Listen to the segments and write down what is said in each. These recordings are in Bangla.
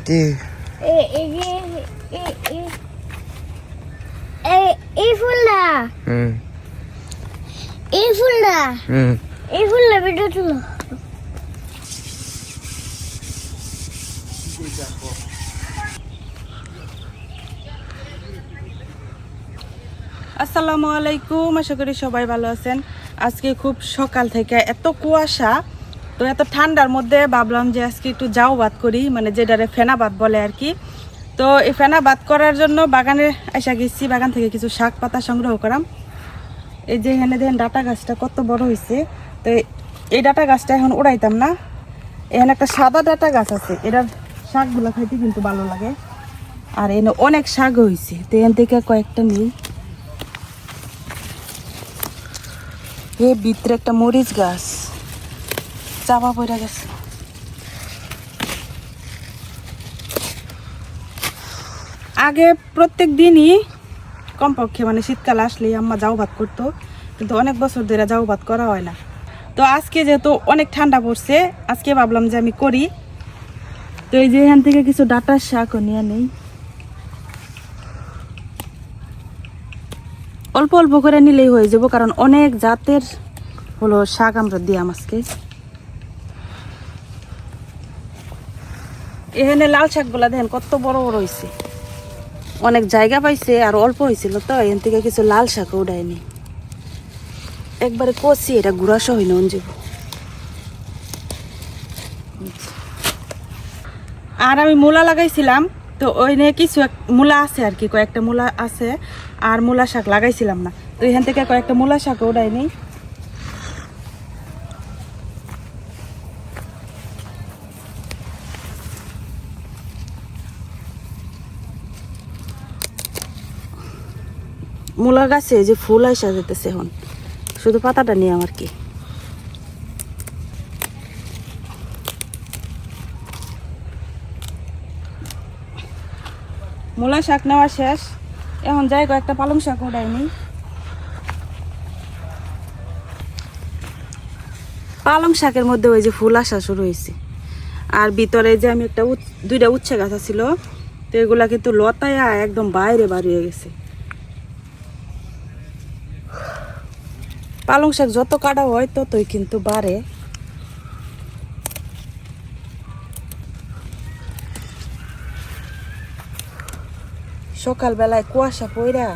কি এই ফুলটা এই ফুলটা এই ফুলটা ভিডিও তুলো। আসসালামু আলাইকুম, আশা করি সবাই ভালো আছেন। আজকে খুব সকাল থেকে এত কুয়াশা, তো এত ঠান্ডার মধ্যে ভাবলাম যে আজকে একটু যাও বাদ করি, মানে যেটারে ফেনা বাদ বলে আর কি। তো এই ফেনা বাদ করার জন্য বাগানে এসে গেছি, বাগান থেকে কিছু শাক পাতা সংগ্রহ করাম। এই যে এখানে দেখেন ডাটা গাছটা কত বড় হয়েছে। তো এই ডাটা গাছটা এখন উড়াইতাম না, এখানে একটা সাদা ডাটা গাছ আছে, এটার শাকগুলো খাইতে কিন্তু ভালো লাগে। আর এখানে অনেক শাক হয়েছে, তো এখান থেকে কয়েকটা নিই। এর ভিতরে একটা মরিচ গাছ চাপা পড়ে গেছে। আগে প্রত্যেক দিনই কমপক্ষে মানে শীতকাল আসলেই আম্মা জাউ ভাত করতো, কিন্তু অনেক বছর ধরে জাউ ভাত করা হয় না। তো আজকে যেহেতু অনেক ঠান্ডা পড়ছে, আজকে ভাবলাম যে আমি করি। তো এই যে এখান থেকে কিছু ডাটার শাকও নিয়ে নেই, অল্প অল্প করে নিলেই হয়ে যাব, কারণ অনেক জাতের হলো শাক আমরা দিয়াম আজকে। এখানে লাল শাকগুলা দেখেন কত বড় বড় হয়েছে, অনেক জায়গা পাইছে আর অল্প হয়েছিল, তো এখান থেকে কিছু লাল শাক উঠায়নি, একবারে কষি এটা গুড়াশ হয় না অঞ্জীব। আর আমি মূলা লাগাইছিলাম, তো ওই নিয়ে কিছু মূলা আছে আর কি, কয়েকটা মূলা আছে, আর মূলা শাক লাগাইছিলাম না, তো এখান থেকে কয়েকটা মূলা শাক উঠায়নি। মূলা গাছে যে ফুল আইসা যেতেছে, এখন শুধু পাতাটা নিয়ে আমার কি। মূলা শাক নেওয়া শেষ, এখন যাই কয়েকটা পালং শাক উঠায়নি। পালং শাকের মধ্যে ওই যে ফুল আসা শুরু হয়েছে, আর ভিতরে যে আমি একটা দুইটা উচ্ছে গাছ ছিল, তো এগুলা কিন্তু লতায়া একদম বাইরে বাড়িয়ে গেছে। পালং শাক যত কাটা হয় ততই কিন্তু বাড়ে। সকালবেলায় কুয়াশা পইরা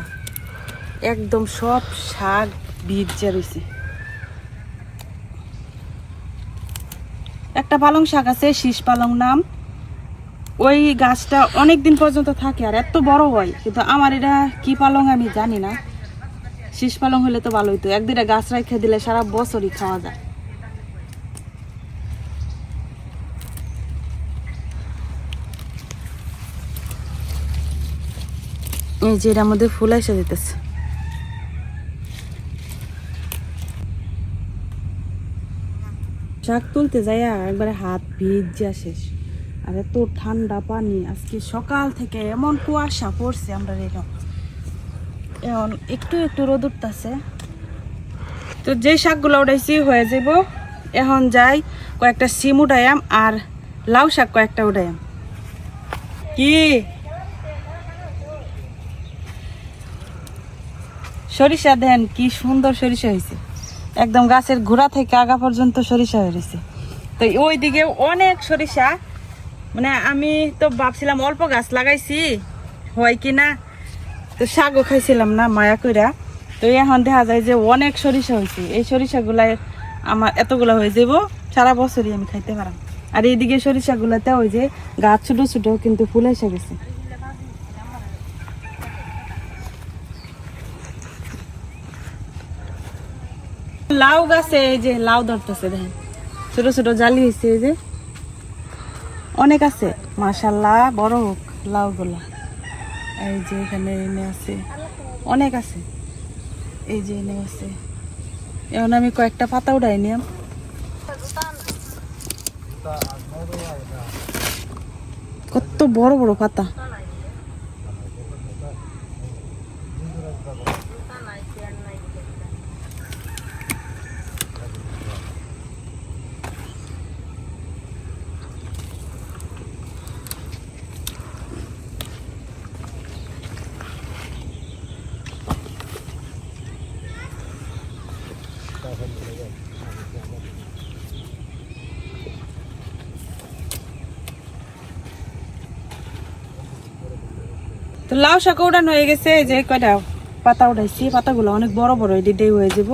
একদম সব শাক ভিজে রয়েছে। একটা পালং শাক আছে, শীষ পালং নাম, ওই গাছটা অনেক দিন পর্যন্ত থাকে আর এত বড় হয়, কিন্তু আমার এটা কি পালং আমি জানি না। শীষ পালং হলে তো ভালো হইতো, একদিনে গাছ রেখে দিলে সারা বছরই খাওয়া যায়। এই যে এটার মধ্যে ফুল এসে যেতেছে। শাক তুলতে যাইয়া একবারে হাত ভিজা শেষ, আর এত ঠান্ডা পানি। আজকে সকাল থেকে এমন কুয়াশা পড়ছে, আমরা এখন একটু একটু রোদ উঠতেছে। তো যে শাকগুলো উঠাইছি হয়ে যাব, এখন যাই কয়েকটা সিম উঠাইয়াম আর লাউ শাক কয়েকটা উঠাইয়াম। কি সরিষা দেন, কি সুন্দর সরিষা হয়েছে, একদম গাছের গোড়া থেকে আগা পর্যন্ত সরিষা হয়েছে। তো ওই দিকে অনেক সরিষা, মানে আমি তো ভাবছিলাম অল্প গাছ লাগাইছি হয় কি না, তো শাকও খাইছিলাম না মায়া কইরা। তো এখন দেখা যায় যে অনেক সরিষা হয়েছে, এই সরিষাগুলাই আমার এতগুলো হয়ে যাব, সারা বছরই আমি খাইতে পারাম। আর এইদিকে সরিষাগুলোতে ওই যে গাছ ছোট ছোট কিন্তু ফুল এসে গেছে। লাউ গাছে এই যে লাউ ধরতেছে, দেখেন ছোট ছোট জালি হয়েছে, এই যে অনেক আছে, মাশাল্লাহ বড় হোক লাউ গুলা। এই যে এখানে এনে আছে, অনেক আছে, এই যে এনে আছে। এখন আমি কয়েকটা পাতা উঠাই নিলাম। কত বড় বড় পাতা, তো লাউ শাক উঠানো হয়ে গেছে, এই যে কয়টা পাতা উঠাইছি, পাতাগুলো অনেক বড় বড় এটি হয়ে যাব।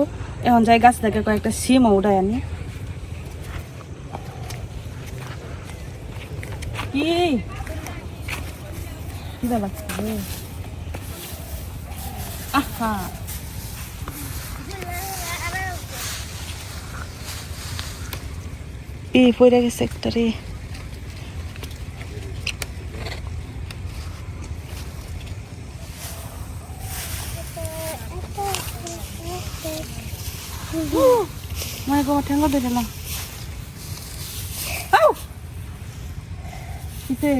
এখন যাই গাছ থেকে কয়েকটা সিমও উঠাই আনি। কি খিদা লাগছে রে। আহা পড়ে গেছে একটা রে। মানে গো ঠেঙ্গা দিয়ে দিলাম। কিসে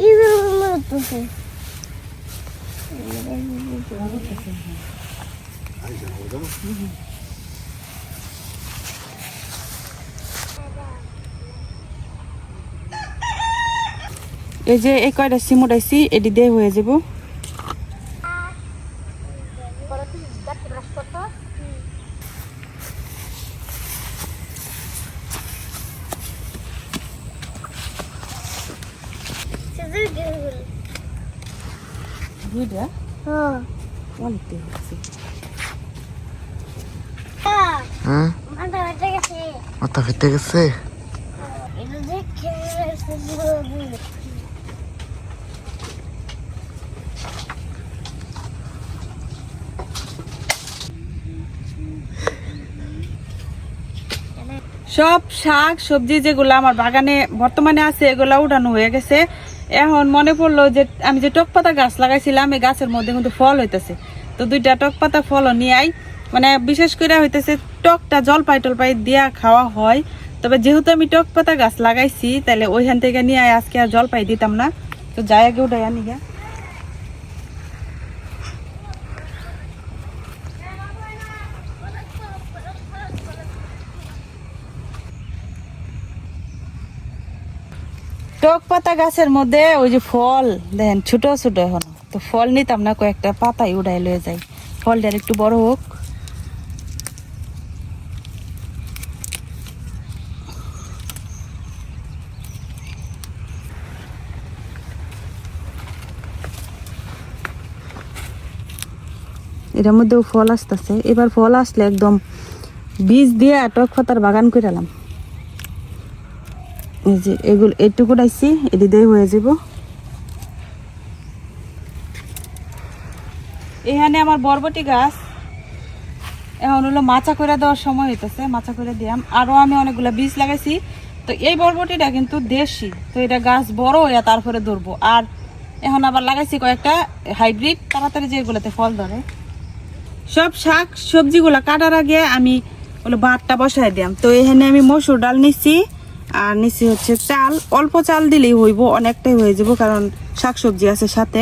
এইগুলো তো এই যে এই কয়টা সিম উঠাইছি, এটি দিয়ে হয়ে যাব। দুইটা হ্যাঁ অনেক হচ্ছে। হ্যাঁ মাথা ব্যথা গেছে মাথা ফেটে গেছে। এটা দেখে সব শাক সবজি যেগুলো আমার বাগানে বর্তমানে আছে এগুলা উঠানো হয়ে গেছে। এখন মনে পড়লো যে আমি যে টক পাতা গাছ লাগাইছিলাম, এই গাছের মধ্যে কিন্তু ফল হইতেছে। তো দুইটা টক পাতা ফলও নিয়ে আই, মানে বিশেষ করে হইতেছে টকটা জলপাই টলপাই দিয়া খাওয়া হয়। তবে যেহেতু আমি টক পাতা গাছ লাগাইছি, তাহলে ওইখান থেকে নিয়ে আই, আজকে আর জলপাই দিতাম না। তো যাই আগে উঠাই আনি গা। টক পাতা গাছের মধ্যে ওই যে ফল দেখেন ছোট ছোট, এখন তো ফল নিতাম না, কয়েকটা পাতাই উড়াই লয়ে যাই, ফলটা একটু বড় হোক। এটার মধ্যেও ফল আসতেছে, এবার ফল আসলে একদম বীজ দিয়ে টক পাতার বাগান করে এলাম। এই যে এগুলো এইটুকু ডাইছি, এটি দিয়ে হয়ে যাব। এখানে আমার বরবটি গাছ এখন হলো মাচা করে দেওয়ার সময় হইতেছে, মাচা করে দিলাম। আরও আমি অনেকগুলো বীজ লাগাইছি। তো এই বরবটিটা কিন্তু দেশি, তো এটা গাছ বড় হইয়া তারপরে ধরবো। আর এখন আবার লাগাইছি কয়েকটা হাইব্রিড, তাড়াতাড়ি যেগুলোতে ফল ধরে। সব শাক সবজিগুলো কাটার আগে আমি হলো ভাতটা বসাই দিলাম। তো এখানে আমি মসুর ডাল নিচ্ছি, আর নিচে হচ্ছে চাল। অল্প চাল দিলেই হইব, অনেকটাই হয়ে যাব, কারণ শাক সবজি আছে সাথে।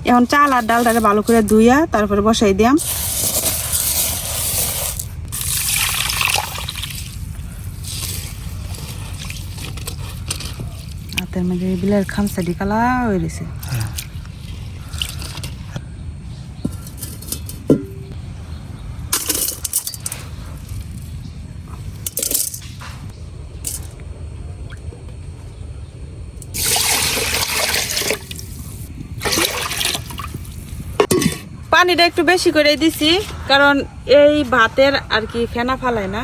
এখন চাল আর ডালটাকে ভালো করে ধুইয়া তারপরে বসাই দিয়াম। হাতের মধ্যে বিলের খামসাডি কালা হয়ে গেছে। পানিটা একটু বেশি করে দিছি, কারণ এই ভাতের আর কি ফেনা ফালায় না।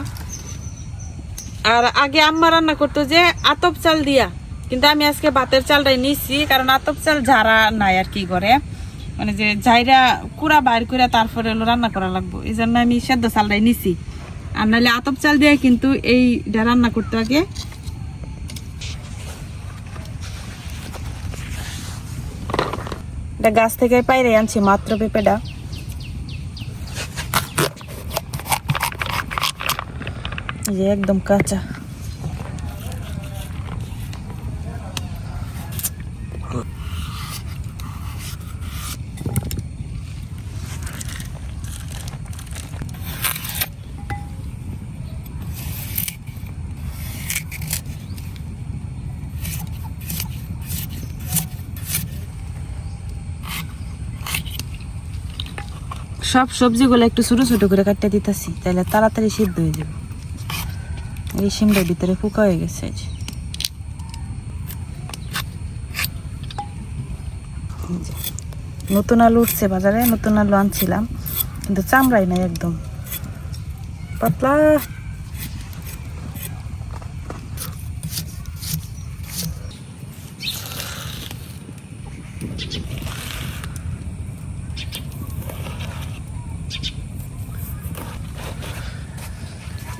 আর আগে আম্মা রান্না করতো যে আতপ চাল দিয়া, কিন্তু আমি আজকে ভাতের চালটাই নিছি, কারণ আতপ চাল ঝাড়া নাই আর কি করে, মানে যে ঝাইরা কুড়া বাইর করে তারপরে হলো রান্না করা লাগবো। এই জন্য আমি সেদ্ধ চালটাই নিছি, আর নাহলে আতপ চাল দিয়ে কিন্তু এইটা রান্না করতে আগে। এটা গাছ থেকে পাইরে আনছি মাত্র পেঁপেটা। যে একদম কাঁচা। সব সবজিগুলো একটু ছোট ছোট করে কাটতে দিতেছি, তাহলে তাড়াতাড়ি সিদ্ধ হয়ে যাবে। এই সিমটার ভিতরে পোকা হয়ে গেছে। নতুন আলু উঠছে বাজারে, নতুন আলু আনছিলাম, কিন্তু চামড়াই নাই, একদম পাতলা।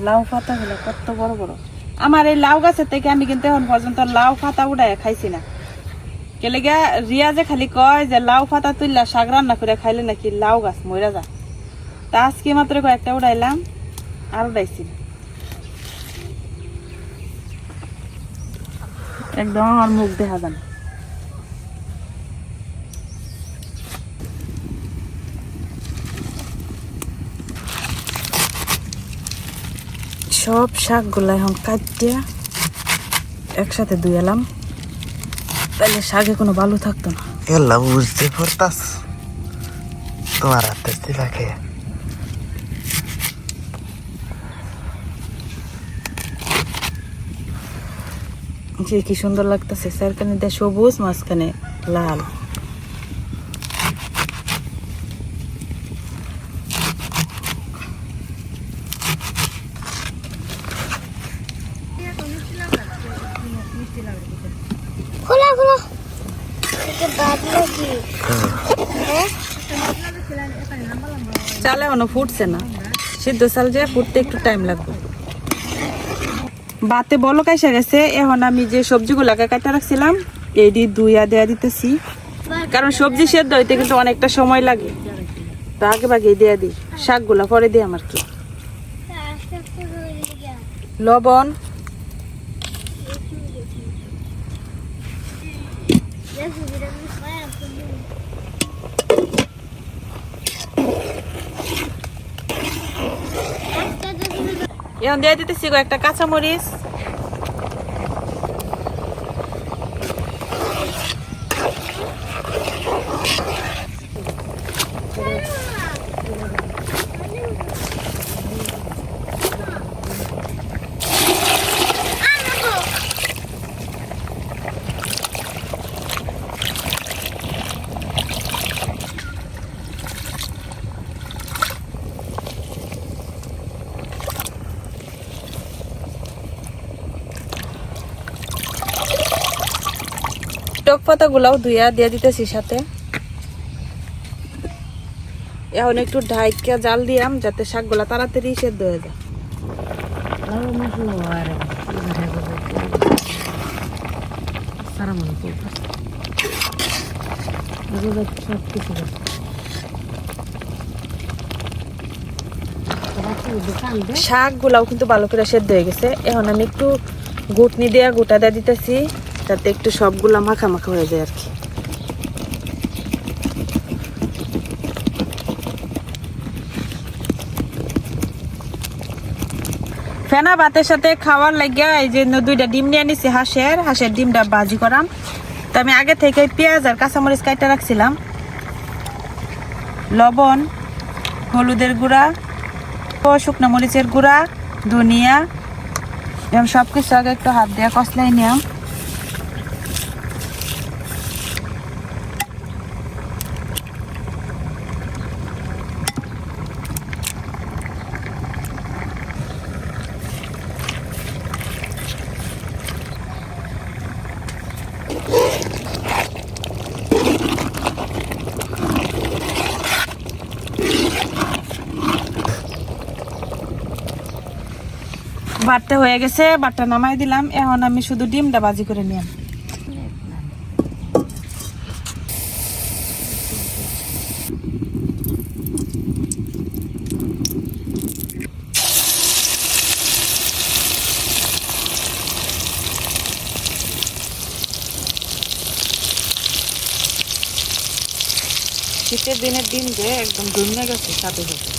লাউ পাতাগুলো কত বড় বড়। আমার এই লাউ গাছের থেকে আমি কিন্তু এখন পর্যন্ত লাউ পাতা উঠায় খাইছি না। কেলে গিয়া রিয়া যে খালি কয় যে লাউ পাতা তুললা শাক রান্না করে খাইলে নাকি লাউ গাছ মরে যায়। তা আজকে মাত্র কয়েকটা উঠাইলাম, আর উঠাইছি না। একদম আমার মুখ দেখা যায় না। সব শাকগুলা এখন কাটিয়া একসাথে ধুয়েলাম, তাহলে শাকে কোনো ভালো থাকতো না। এলা বুঝতে পারতাস তোমার হাতে লাগে। যে কি সুন্দর লাগতেছে, চারখানে দেয় সবুজ, মাঝখানে লাল। খোলা খোলা এটা বাদ লাগি। চাল এখনো ফুটছে না, সিদ্ধ চাল যে ফুটতে একটু টাইম লাগবে। বাতে বলক এসে গেছে, এখন আমি যে সবজিগুলাকে কাটা রাখছিলাম এটি ধুইয়া দেয়া দিতেছি, কারণ সবজি সেদ্ধ হইতে কিন্তু অনেকটা সময় লাগে। তো আগে ভাগে দেয়া দিই, শাকগুলা পরে দিই। আমার কি লবণ, এখন দিয়ে দিতেছি একটা কাঁচামরিচ, টক পাতা গুলাও ধুইয়া দিয়ে দিতেছি সাথে। এখন একটু ঢাইকা জাল দিয়াম যাতে শাকগুলা তাড়াতাড়ি সেদ্ধ হয়ে যায়। শাকগুলাও কিন্তু ভালো করে সেদ্ধ হয়ে গেছে। এখন আমি একটু ঘুটনি দিয়ে গোটা দিয়ে দিতেছি, যাতে একটু সবগুলা মাখা মাখা হয়ে যায় আর কি। ফেনা ভাতের সাথে খাওয়ার লাগিয়া এই যে 2টা ডিম নিয়ে নিছি, হাঁসের ডিমটা ভাজি করাম। তো আমি আগে থেকে পেঁয়াজ আর কাঁচামরিচ কাটা রাখছিলাম, লবণ, হলুদের গুঁড়া, শুকনো মরিচের গুঁড়া, ধনিয়া, এবং সবকিছু আগে একটু হাত দিয়ে কষলাই নিলাম। ভাতটা হয়ে গেছে, ভাতটা নামাই দিলাম। এখন আমি শুধু ডিমটা ভাজি করে নিলাম। শীতের দিনের ডিম যে একদম জমে গেছে সাথে সাথে।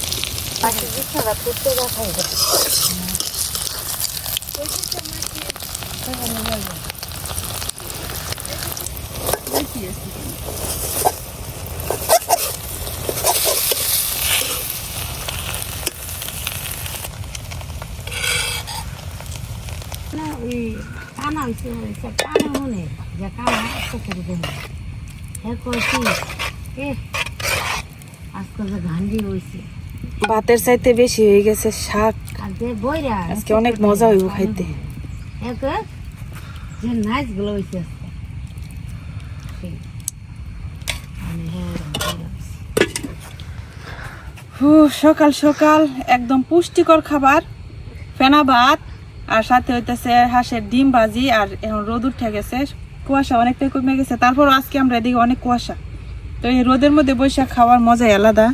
ওই কানা হয়েছে কানা মনে যে কানা পুকুরে দেন হ্যাঁ কইছি আজকে যে গান্ডি হয়েছে ভাতের চাইতে বেশি হয়ে গেছে শাক। আর যে বইরা আজকে অনেক মজা হইব খাইতে। এক যে নাইস গুলো হয়েছে সকাল সকাল একদম পুষ্টিকর খাবার, ফেনা ভাত আর সাথে হইতেছে হাঁসের ডিম ভাজি। আর এখন রোদ উঠে গেছে, কুয়াশা অনেকটাই কমে গেছে, তারপর আজকে আমরা এদিকে অনেক কুয়াশা। তো এই রোদের মধ্যে বসে খাওয়ার মজাই আলাদা।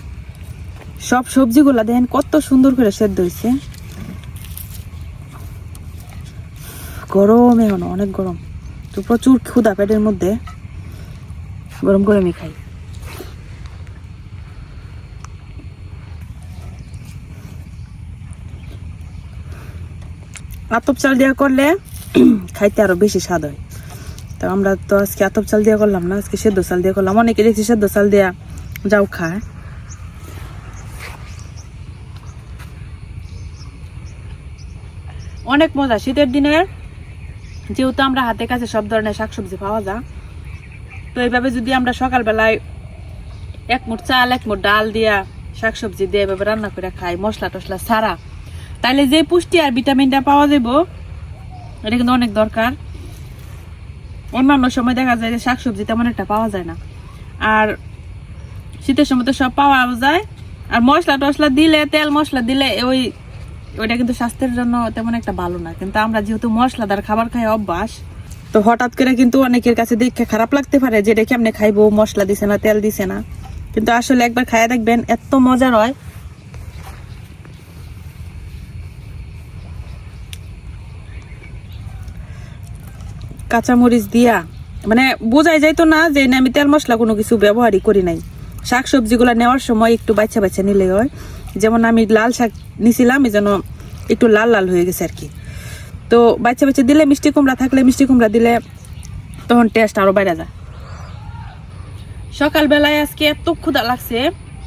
সব সবজিগুলা দেখেন কত সুন্দর করে সেদ্ধ হয়েছে। গরম এখন অনেক গরম, তো প্রচুর ক্ষুধা পেটের মধ্যে, গরম গরমই খাই। আতপ চাল দিয়া করলে খাইতে আরো বেশি স্বাদ হয়। তো আমরা তো আজকে আতপ চাল দিয়া করলাম না, আজকে সেদ্ধ চাল দিয়া করলাম। অনেকে দেখছি সেদ্ধ চাল দিয়া যাও খায়। অনেক মজা শীতের দিনে, যেহেতু আমরা হাতে কাছে সব ধরনের শাকসবজি পাওয়া যায়। তো এইভাবে যদি আমরা সকালবেলায় এক মুঠ চাল এক মুঠ ডাল দিয়া শাকসবজি দিয়ে এভাবে রান্না করে খাই, মশলা টসলা ছাড়া, তাহলে যে পুষ্টি আর ভিটামিনটা পাওয়া যাবো এটা কিন্তু অনেক দরকার। অন্যান্য সময় দেখা যায় যে শাকসবজি তেমন একটা পাওয়া যায় না, আর শীতের সময় তো সব পাওয়া যায়। আর মশলা টসলা দিলে, তেল মশলা দিলে ওইটা কিন্তু স্বাস্থ্যের জন্য তেমন একটা ভালো না। কিন্তু আমরা যেহেতু মশলাদার খাবার খাই অভ্যাস, তো হঠাৎ করে কিন্তু অনেকের কাছে দেখে খারাপ লাগতে পারে যে এটা কেমনে খাইবো, মশলা দিছে না, তেল দিছে না। কিন্তু আসলে একবার খাইয়া দেখবেন এত মজার হয়। কাঁচামরিচ দিয়া মানে বোঝাই যাইতো না যে আমি তেল মশলা কোনো কিছু ব্যবহারই করি নাই। শাক সবজিগুলা নেওয়ার সময় একটু বাচ্চা বাচ্চা নিলে হয়। যেমন আমি লাল শাক নিছিলাম, এই জন্য একটু লাল লাল হয়ে গেছে আর কি। তো বাচ্চা বাচ্চা দিলে, মিষ্টি কুমড়া থাকলে মিষ্টি কুমড়া দিলে তখন টেস্ট আরো বাইরে যায়। সকালবেলায় আজকে এত ক্ষুধা লাগছে,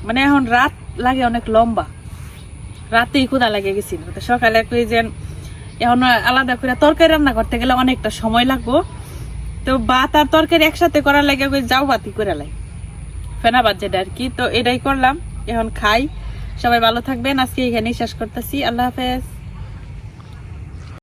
মানে এখন রাত লাগে অনেক লম্বা, রাতেই ক্ষুধা লাগে গেছিল। সকালে কই যে এখন আলাদা করে তরকারি রান্না করতে গেলে অনেকটা সময় লাগবো। তো ভাত আর তরকারি একসাথে করার লাগে যাও বাতি করে লাই, ফেনা ভাত যেটা আর কি। তো এটাই করলাম, এখন খাই। সবাই ভালো থাকবেন, আজকে এখানেই শেষ করতেছি। আল্লাহ হাফেজ।